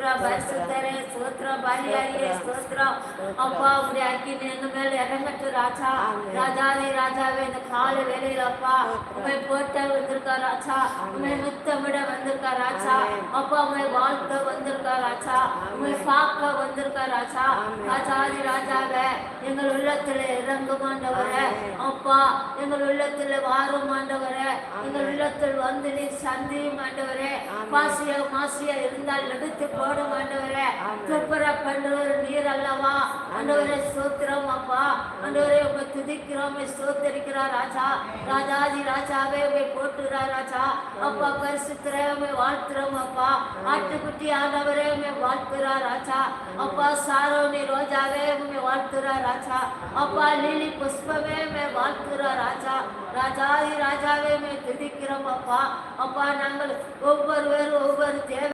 ஸ்தோத்திரம் பரிசுத்தரே ஸ்தோத்திரம் பலியாரியே ஸ்தோத்திரம் அப்பா உடைய அக்கினி எங்க மேல இறங்கட்டு ராஜா ராஜாதி ராஜாவே இந்த கால வேலையில அப்பா உண்மை போட்ட வந்திருக்கா ராஜா உண்மை முத்தமிட வந்திருக்கா ராஜா அப்பா உண்மை வாழ்க்க வந்திருக்கா ராஜா உண்மை பார்க்க வந்திருக்கா ராஜா ராஜாதி ராஜாவே எங்கள் உள்ளத்துல இறங்கும் ஆண்டவரே அப்பா எங்கள் உள்ளத்துல வாரும் ஆண்டவரே எங்கள் உள்ளத்தில் வந்து நீ சந்தியும் ஆண்டவரே மாசியா இருந்தால் எடுத்து போடும் ஆண்டவரே துப்புர பண்ணுவர் நீர் அல்லவா ஆண்டவரே ஸ்தோத்திரம் அப்பா ஆண்டவரே உங்க துதிக்கிறோம் ஸ்தோத்தரிக்கிறார் ராஜா ராஜாதி ராஜாவே உங்களை போட்டுறார் ராஜா அப்பா பரிசுத்தரே உங்களை வாழ்த்துறோம் அப்பா ஆட்டுக்குட்டி ஆண்டவரே உங்களை வாழ்த்துறார் ராஜா அப்பா சாரோனி ரோஜாவே உங்களை வாழ்த்துறார் ராஜா அப்பா லீலி புஷ்பமே உங்களை வாழ்த்துறார் ராஜா ராஜாதி ராஜாவே உங்களை துதிக்கிறோம் அப்பா அப்பா நாங்கள் ஒவ்வொருவரும் ஒவ்வொரு தேவை